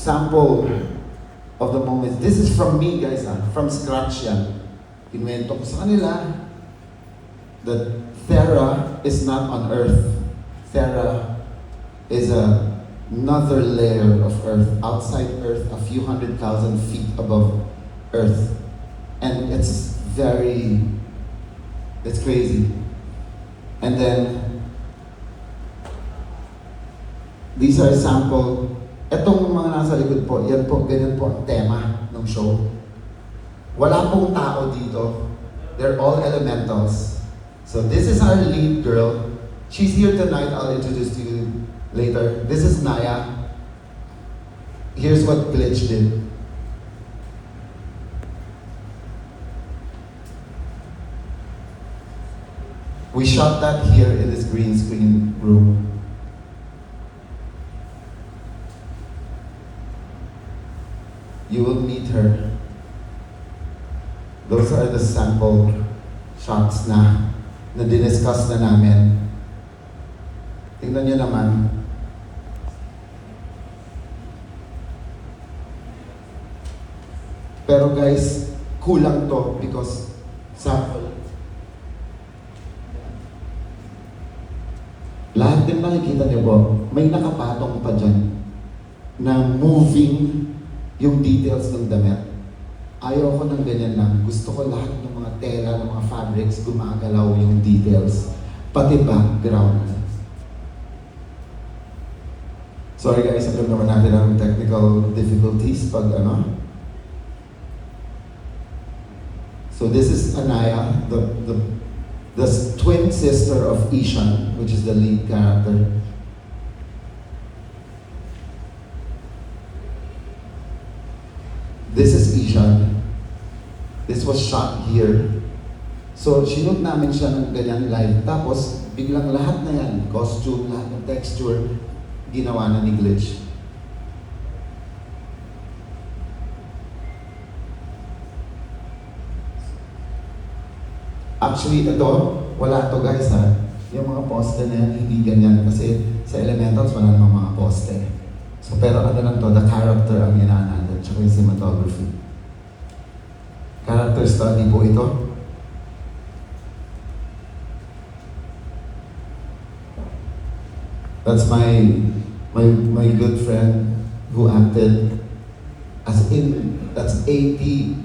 sample of the moments. This is from me, guys, from scratch yan. Kinuwento ko sa kanila that Thera is not on Earth. Thera is another layer of Earth, outside Earth, a few 100,000 feet above Earth. And it's crazy. And then, these are sample. Etong mga nasa likod po, yan po, ganyan po ang tema ng show. Wala pong tao dito. They're all elementals. So this is our lead girl. She's here tonight. I'll introduce to you later. This is Naya. Here's what Glitch did. We shot that here in this green screen room. You will meet her. Those are the sample shots na diniscuss na namin. Tingnan nyo naman. Pero guys, kulang to because sample. Lahat din nakikita niyo po, may nakapatong pa dyan na moving yung details ng damit. Ayaw ko ng ganyan lang. Gusto ko lahat ng mga tela, ng mga fabrics, gumagalaw yung details. Pati background. Sorry guys, alam naman natin ang technical difficulties pag ano. So this is Anaya, the twin sister of Ishan, which is the lead character. This is Ishan. This was shot here. So, sinut namin siya ng ganyan live. Tapos, biglang lahat na yan, costume, lahat ng texture, ginawa na ni Glitch. Actually, ito, wala to guys ha. Yung mga poste na yan, hindi ganyan. Kasi sa Elementals, wala namang mga poste. So, pero ano lang to, the character ang ginaan natin, tsaka yung cinematography. Character study po ito. That's my good friend who acted. As in, that's 80%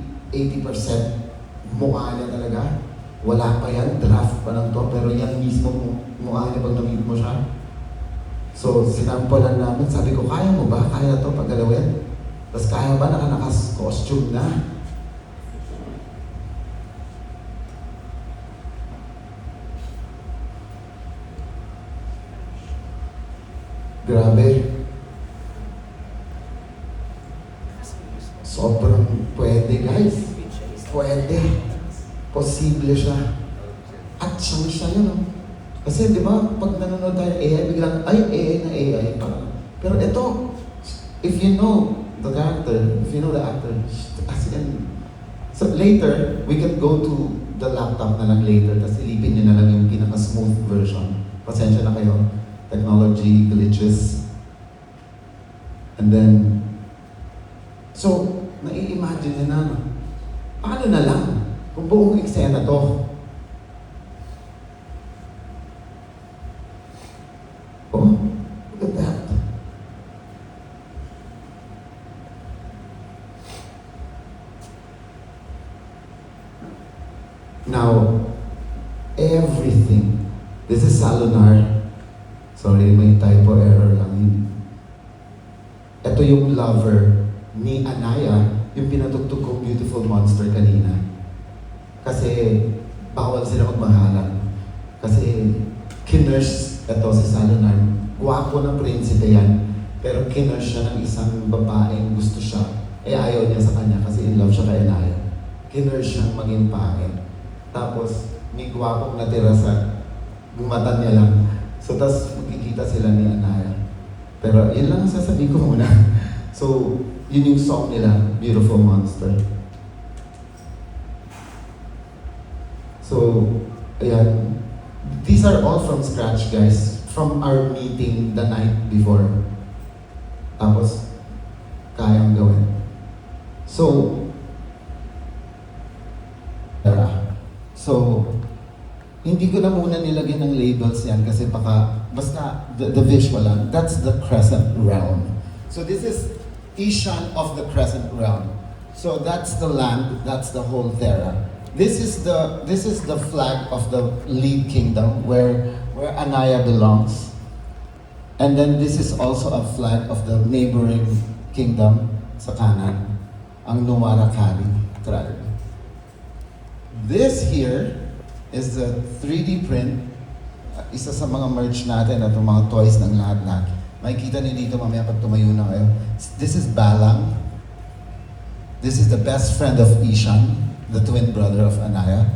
mukha niya talaga. Wala pa yan, draft pa lang to, pero yan mismo mukha niya pag na-meet mo siya. So, sinampulan namin, sabi ko, kaya mo ba? Kaya to paggalawin? Tapos kaya ba naka-costume na? Grabe. Sobrang pwede guys. Pwede. Posible siya. At siyang siya yun. No? Kasi di ba, pag nanonood tayo AI, biglang, ay, AI na AI pa. Pero ito, if you know the character, if you know the actor, as in, so later, we can go to the laptop na lang later, tapos ilipin nyo na lang yung pinaka-smooth version. Pasensya na kayo. Technology, glitches. And then, so, nai-imagine na, paano na lang kung buong eksena to? Oh, look at that. Now, everything, this is Salonar. Sorry, may typo error lang. Ito yung lover ni Anaya, yung pinatugtog kong Beautiful Monster kanina. Kasi bawal sila magmahalan. Kasi kinurse ito si Salonar. Guwapo ng prinsipe yan. Pero kinurse siya ng isang babaeng gusto siya. Eh ayaw niya sa kanya kasi in love siya kay Anaya. Kinurse siyang maging pangit. Tapos may guwapong natira sa gumatan niya lang. So, tas magkikita sila ni Anaya. Pero, yun lang ang sasabihin ko muna. So, yun yung song nila, Beautiful Monster. So, ayan. These are all from scratch, guys. From our meeting the night before. Tapos, kayang gawin. So, So, hindi ko na muna nilagyan ng labels yan kasi basta the visual lang, that's the crescent realm. So this is Ishan of the crescent realm. So that's the land, that's the whole Thera. This is the flag of the lead kingdom where Anaya belongs. And then this is also a flag of the neighboring kingdom sa kanan, ang Nuwarakali tribe. This here is the 3D print. Isa sa mga merch natin at mga toys ng lahat-lahat. Makikita niyo dito mamaya pag tumayo na kayo. This is Balang. This is the best friend of Ishan, the twin brother of Anaya.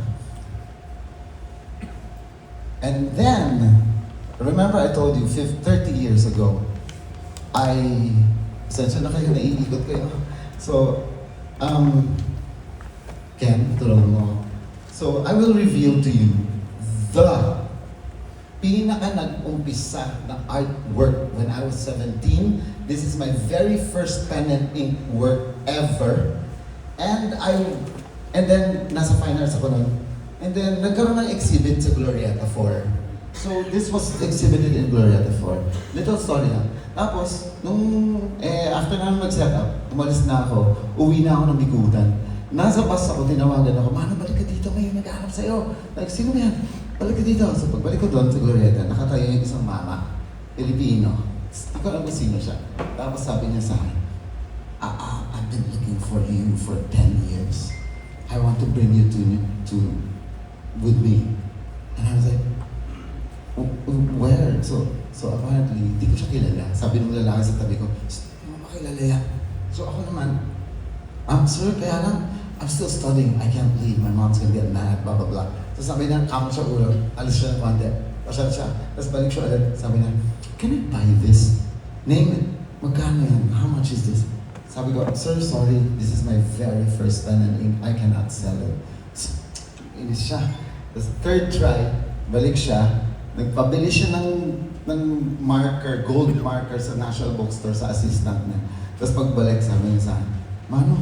And then, remember I told you, 30 years ago, sensya na kayo, naiikot kayo. So, Ken, tulungan mo. So, I will reveal to you the pinaka nag-umpisa na artwork when I was 17. This is my very first pen and ink work ever. And then, nasa fine arts ako nun. And then, nagkaroon ng exhibit sa Glorieta 4. So, this was exhibited in Glorieta 4. Little story lang. Tapos, after na mag-set up, umalis na ako, uwi na ako ng Bikutan. Nasa bus ako, tinawagan ako, Mano, balik ka dito, may nag-aanap sa'yo. Like, sino yan? Balik ka dito. So pagbalik ko doon sa Glorieta, nakatayo yung isang mama, Pilipino. Hindi ko alam kung sino siya. Tapos sabi niya sa akin, I've been looking for you for 10 years. I want to bring you with me. And I was like, where? So apparently, hindi ko siya kilala. Sabi ng lalaki sa tabi ko, hindi mo makilala yan. So ako naman, sir, kaya lang, I'm still studying. I can't leave. My mom's gonna get mad, blah, blah, blah. So sabi niya, kamo siya ulo, alis siya ng konti. Pasyal siya. Tapos balik siya ulit. Sabi niya, can I buy this? Name it. Magkano yan? How much is this? Sabi ko, sir, sorry. This is my very first pen and ink. I cannot sell it. So, inis siya. Tapos third try, balik siya. Nagpabili siya ng marker, gold marker sa National Bookstore sa assistant niya. Tapos pagbalik, sabi niya sa akin, Mano,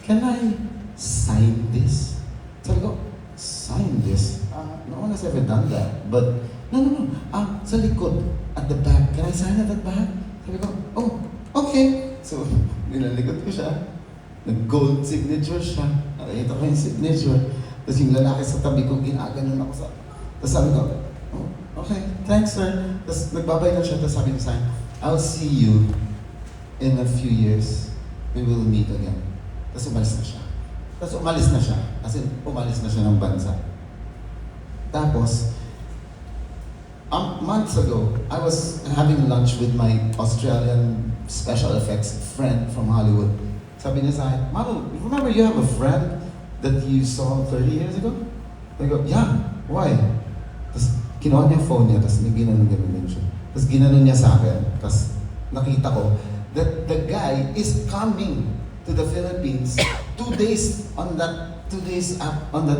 can I sign this? Sabi ko, sign this? No one has ever done that. But, no. Sa likod, at the back. Can I sign at the back? Sabi ko, oh, okay. So, nilalikod ko siya. Nag-gold signature siya. Nakita ko yung signature. Tapos yung lalaki sa tabi ko, ginaganon ako sa... Tapos sabi ko, oh, okay, thanks sir. Tapos nagbabay na siya. Tapos sabi niya sa akin, I'll see you in a few years. We will meet again. Tapos umalis na siya. Kasi umalis na siya ng bansa. Tapos, months ago, I was having lunch with my Australian special effects friend from Hollywood. Sabi niya sa akin, Mano, remember you have a friend that you saw 30 years ago? I go, yeah, why? Tapos kinuha niya yung phone niya, tapos may ginanon din siya. Tapos ginanon niya sa akin, tapos nakita ko, that the guy is coming to the Philippines 2 days on that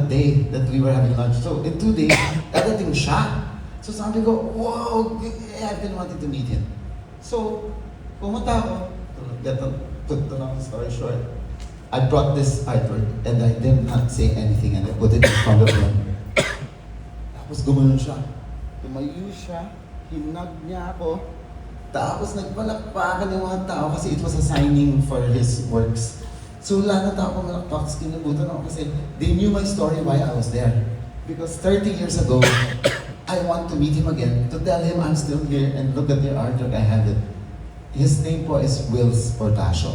day that we were having lunch. So in 2 days, dadating siya. So sabi ko, wow, I've been wanting to meet him. So pumunta ako, to long story short, I brought this artwork and I did not say anything and I put it in front of him. Tapos gumanon siya. Tumayo siya, hinag niya ako. Tapos nagpalakpakan yung mga tao kasi it was a signing for his works. So lahat ng tao pumalakpak, kinabutan ako kasi they knew my story why I was there. Because 30 years ago, I want to meet him again to tell him I'm still here and look at the artwork, I have it. His name po is Wills Portacio.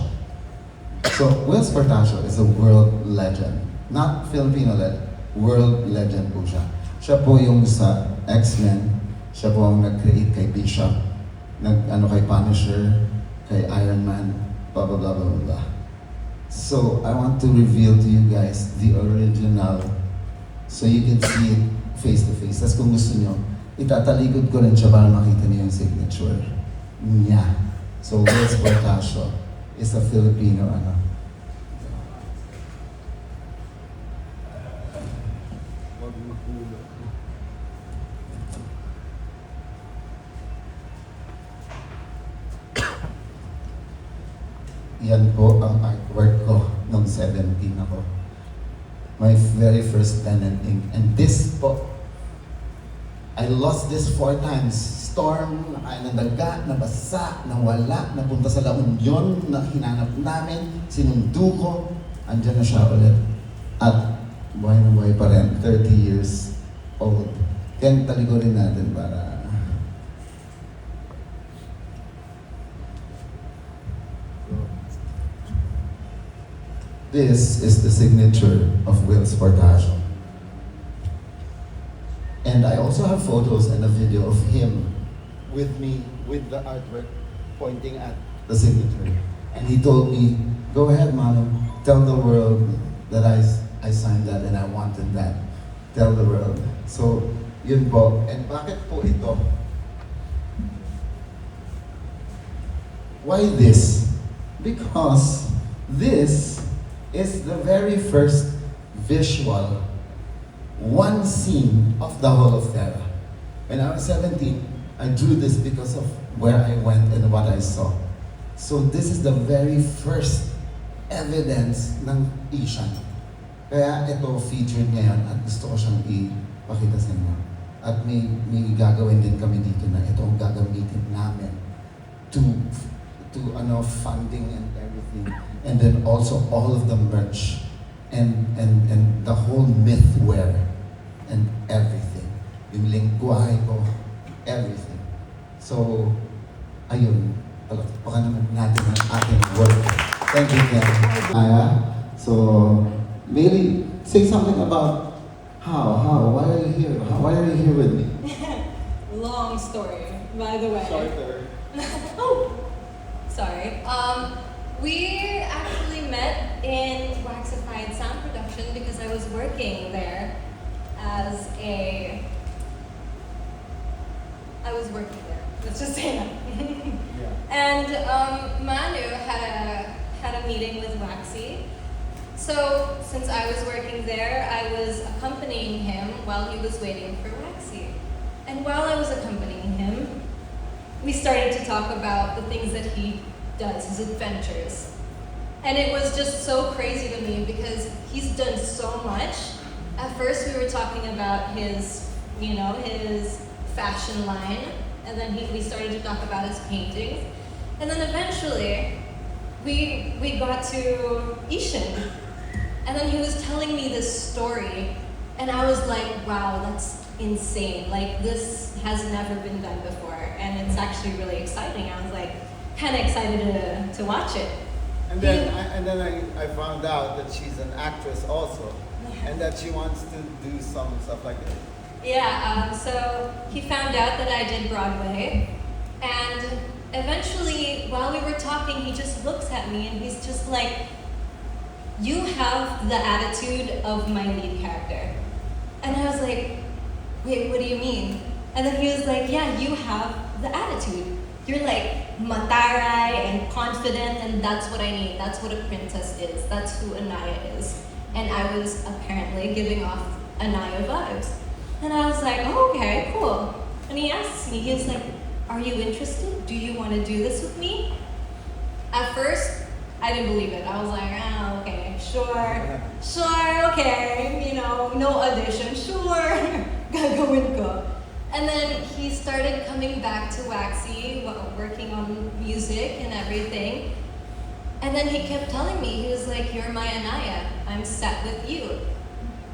So Wills Portacio is a world legend. Not Filipino legend, world legend po siya. Siya po yung sa X-Men, siya po ang nag-create kay Bishop. Kay Punisher, kay Iron Man, blah blah blah blah blah. So I want to reveal to you guys the original so you can see it face to face. Tapos kung gusto nyo, itatalikod ko rin siya para makita niyo yung signature niya. So Wills Portacio is a Filipino Yan po ang artwork ko nung 17 ako. My very first pen and ink. And this po, I lost this 4 times. Storm, nadaga, nabasa, nawala, napunta sa La Union, na hinanap namin, sinundo ko, andyan na siya ulit. At buhay na buhay pa rin, 30 years old. Kaya taligurin natin para... This is the signature of Wills Portacio. And I also have photos and a video of him with me, with the artwork, pointing at the signature. And he told me, go ahead, Manu, tell the world that I signed that and I wanted that. Tell the world. So, yun po. And bakit po ito? Why this? Because this is the very first visual, one scene of the Hall of Terra. When I was 17, I drew this because of where I went and what I saw. So this is the very first evidence ng Ishan. Kaya ito featured ngayon at gusto ko siyang ipakita sa inyo. At may gagawin din kami dito na ito ang gagamitin namin to funding and everything. And then also all of the merch and the whole mythware and everything. Yung lingwahe ko, everything. So, ayun. Baka naman natin ang ating work. Thank you, Ken. So, Bailey, say something about why are you here? Why are you here with me? Long story, by the way. Shorter. Oh, sorry. We actually met in Waxified Sound Production because I was working there let's just say that. Yeah. And Manu had a meeting with Waxy. So since I was working there, I was accompanying him while he was waiting for Waxy. And while I was accompanying him, we started to talk about the things that he does, his adventures. And it was just so crazy to me because he's done so much. At first we were talking about his fashion line, and then we started to talk about his paintings. And then eventually we got to Ishan. And then he was telling me this story, and I was like, wow, that's insane. Like, this has never been done before, and it's actually really exciting. I was like, kind of excited to watch it. And then I found out that she's an actress also, and that she wants to do some stuff like that. Yeah, so he found out that I did Broadway, and eventually, while we were talking, he just looks at me and he's just like, you have the attitude of my lead character. And I was like, wait, what do you mean? And then he was like, yeah, you have the attitude. You're like mataray and confident, and that's what I need. That's what a princess is. That's who Anaya is. And I was apparently giving off Anaya vibes. And I was like, oh, okay, cool. And he asked me, he was like, are you interested? Do you want to do this with me? At first, I didn't believe it. I was like, oh, okay, sure, okay, no audition, sure, gagawin ko. And then he started coming back to Waxy, working on music and everything. And then he kept telling me, he was like, you're my Anaya, I'm set with you.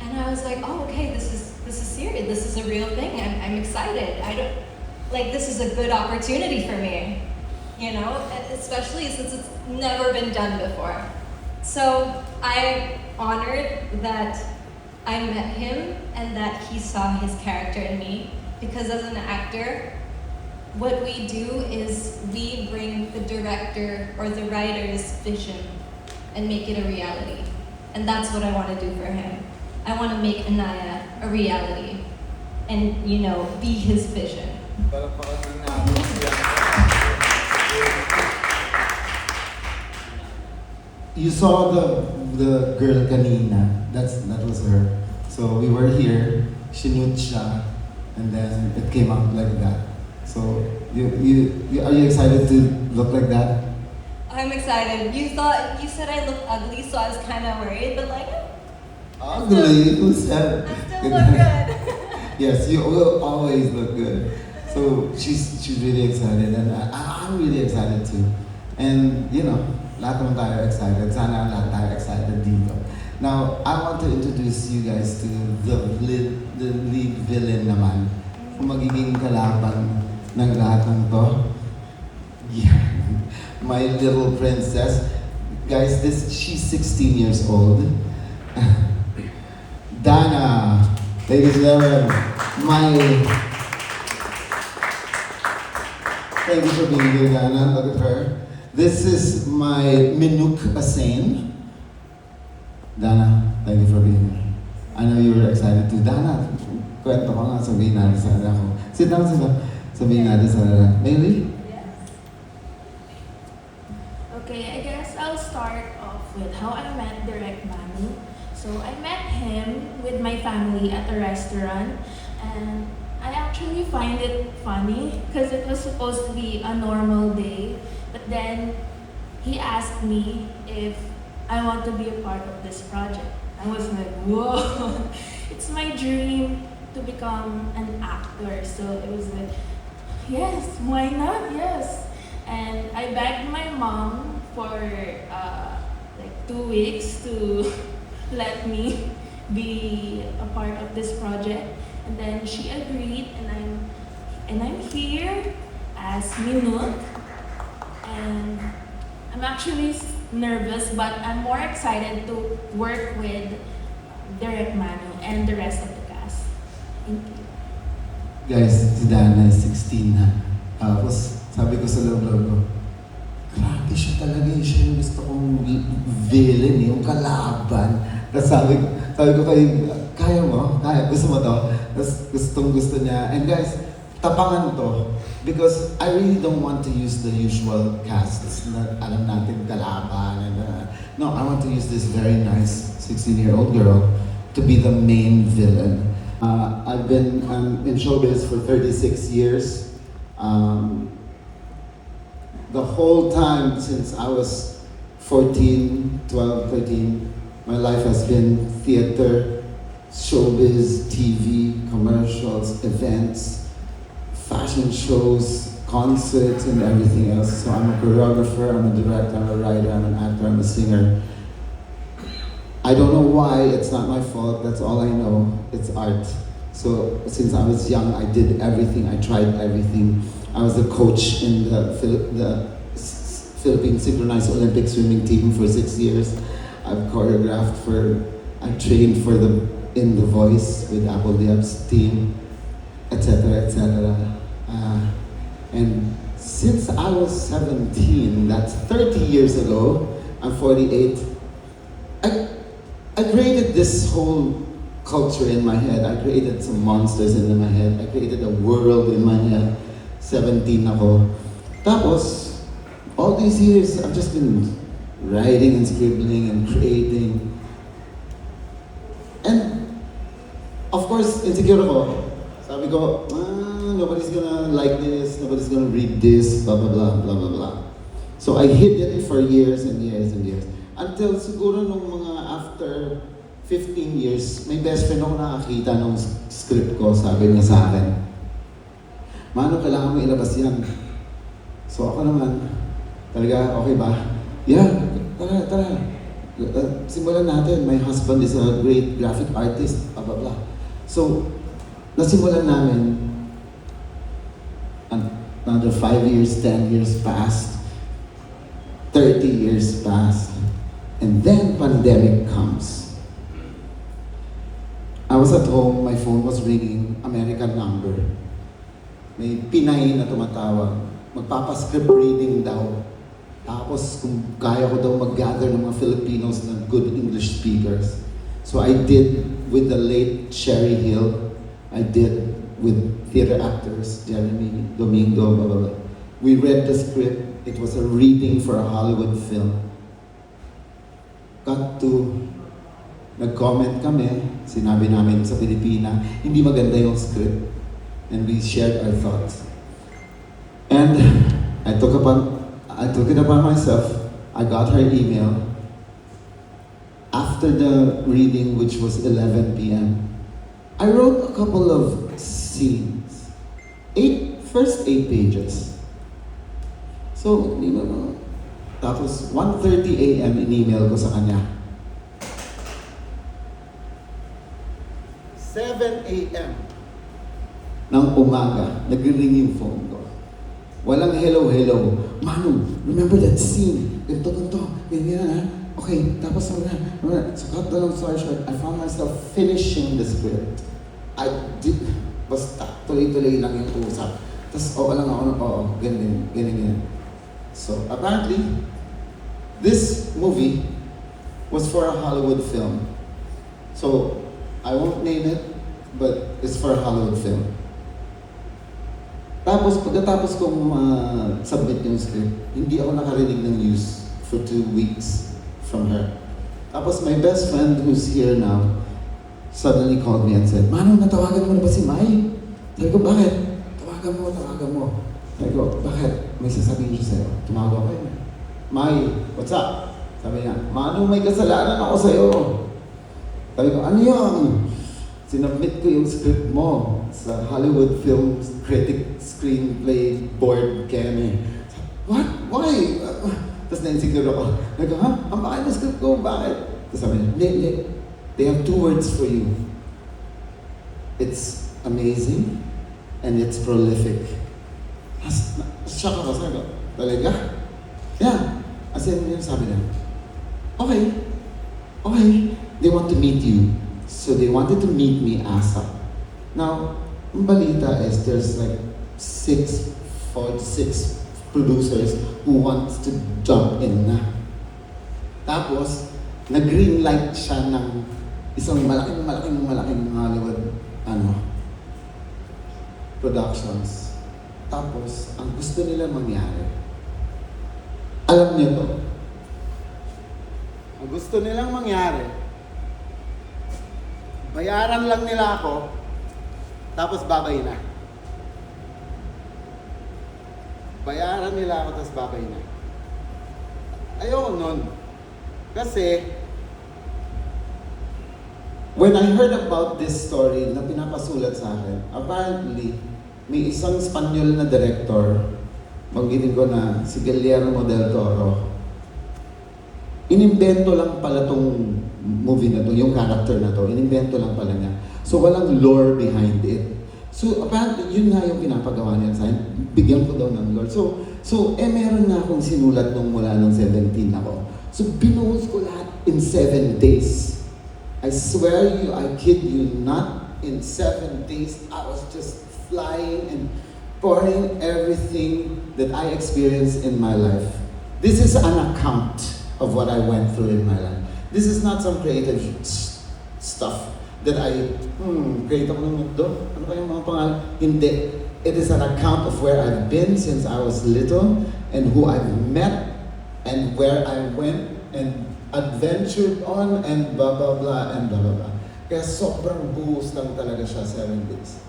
And I was like, oh, okay, this is serious, this is a real thing, I'm excited. This is a good opportunity for me, especially since it's never been done before. So I'm honored that I met him and that he saw his character in me, because as an actor, what we do is we bring the director or the writer's vision and make it a reality. And that's what I want to do for him. I want to make Anaya a reality and, be his vision. You saw the girl kanina. That was her. So we were here, sinute siya, and then it came out like that. So are you excited to look like that? I'm excited. You said I look ugly, so I was kind of worried, but like, Ugly, who said? I still look good. Yes, you will always look good. So she's really excited, and I'm really excited too. And you know, lahat naman tayo excited. Sana lahat tayo excited dito. Now, I want to introduce you guys to the lead villain naman. Kung magiging kalaban ng lahat ng to. Yeah. My little princess. Guys, she's 16 years old. Dana, ladies and gentlemen, thank you for being here, Dana. Look at her. This is my Minuk Asain. Dana, thank you for being here. I know you were excited too. Dana, kwento ko nga, sabihin natin sa ako. Sit down, sabihin natin sa Mary. Okay, I guess I'll start off with how I met Direct Manu. So I met him with my family at a restaurant, and I actually find it funny because it was supposed to be a normal day, but then he asked me if I want to be a part of this project. I was like, whoa, it's my dream to become an actor. So it was like, yes, why not? Yes. And I begged my mom for like 2 weeks to let me be a part of this project, and then she agreed, and I'm here as Minuk, and I'm actually nervous, but I'm more excited to work with Direct Manu and the rest of the cast. Thank you. Guys, si Dana is 16 na. Tapos, sabi ko sa loob-loob ko, grabe siya talaga. Siya yung gusto kong villain, yung kalaban. Tapos sabi ko kaya mo? Kaya? Gusto mo to? Tapos gusto niya. And guys, tapangan to. Because I really don't want to use the usual casts na alam natin kalaban. And, no, I want to use this very nice 16-year-old girl to be the main villain. I've been in showbiz for 36 years. The whole time since I was 14, 12, 13, my life has been theater, showbiz, TV, commercials, events, fashion shows, concerts, and everything else. So I'm a choreographer, I'm a director, I'm a writer, I'm an actor, I'm a singer. I don't know why, it's not my fault, that's all I know, it's art. So since I was young, I did everything, I tried everything. I was a coach in the Philippine Synchronized Olympic swimming team for 6 years. I've choreographed I trained in The Voice with Apple Diab's team, etc., etc. And since I was 17, that's 30 years ago, I'm 48, I created this whole culture in my head. I created some monsters in my head. I created a world in my head. 17 ako. Tapos, all these years, I've just been writing and scribbling and creating. And, of course, insecure ako. Sabi ko, nobody's gonna like this, nobody's gonna read this, blah, blah, blah, blah, blah, blah. So I hid it for years and years and years. Until siguro nung mga after 15 years, may best friend ako nakakita nung script ko, sabi niya sa akin, Mano, kailangan mo ilabas yan. So ako naman, talaga, okay ba? Yeah, tara. Simulan natin. My husband is a great graphic artist, blah, blah, blah. So, nasimulan namin, another 5 years, 10 years passed, 30 years passed, and then pandemic comes. I was at home, my phone was ringing, American number. May Pinay na tumatawag, magpapascript reading daw. Tapos kung kaya ko daw mag-gather ng mga Filipinos na good English speakers. So I did with the late Sherry Hill, I did with theater actors, Jeremy, Domingo, blah, blah, blah. We read the script, it was a reading for a Hollywood film. Cut to, nag-comment kami, sinabi namin sa Pilipina, hindi maganda yung script. And we shared our thoughts. And I took it upon myself I got her email. After the reading, which was 11 p.m., I wrote a couple of scenes. First 8 pages. So, hindi mo. Tapos, 1:30 a.m. in-email ko sa kanya. 7 a.m. Ng umaga, nag-ring yung phone ko. Walang hello. Manu, remember that scene? Ganito, ganyan ha? Okay, tapos so cut the long story short, I found myself finishing the script. Basta, tuloy-tuloy lang yung usap. Tapos, lang ako, ganyan. So, apparently, this movie was for a Hollywood film. So, I won't name it, but it's for a Hollywood film. Tapos, pagkatapos kong submit yung script, hindi ako nakarinig ng news for 2 weeks from her. Tapos, my best friend who's here now suddenly called me and said, Manu, natawagan mo na ba si Mai? Sabi ko, bakit? Tawagan mo. Sabi ko, bakit? May sasabihin siya sa'yo. Tumawag ako yun. Mai, what's up? Sabi niya, Manu, may kasalanan ako sa'yo. Sabi ko, ano yun? Sinubmit ko yung script mo sa Hollywood Film Critic Screenplay Board Kemi. What? Why? Tapos na-insecure ako. Sabi ko, ha? Ang bakit mo script ko? Bakit? Tapos sabi niya, hindi. They have 2 words for you. It's amazing and it's prolific. Shock ako. Sabi ko, talaga? Yeah. As in, yung sabi niya, okay. They want to meet you. So they wanted to meet me ASAP. Now, ang balita is there's like 4 to 6 producers who want to jump in na. Tapos, nag-green light siya ng isang malaking Hollywood productions. Tapos, ang gusto nila mangyari, alam niyo to, Ang gusto nilang mangyari, bayaran lang nila ako, tapos babay na. Bayaran nila ako, tapos babay na. Ayoko nun. Kasi, when I heard about this story na pinapasulat sa akin, apparently, may isang Spanyol na director, magitin ko na si Guillermo del Toro. Inimbento lang pala tong movie na to, yung character na to, inimbento lang pala niya. So walang lore behind it. So apparently, yun nga yung pinapagawa niya sa akin, bigyan ko daw ng lore. So meron nga akong sinulat nung mula nung 17 ako. So binuhos ko lahat in 7 days. I swear you, I kid you not, in 7 days, I was just flying and pouring everything that I experienced in my life. This is an account of what I went through in my life. This is not some creative stuff that I, create ako ng mundo. Ano kaya yung mga pangalan? Hindi. It is an account of where I've been since I was little and who I've met and where I went and adventured on and blah, blah, blah, and blah, blah, blah. Kaya sobrang buhos lang talaga siya 7 days.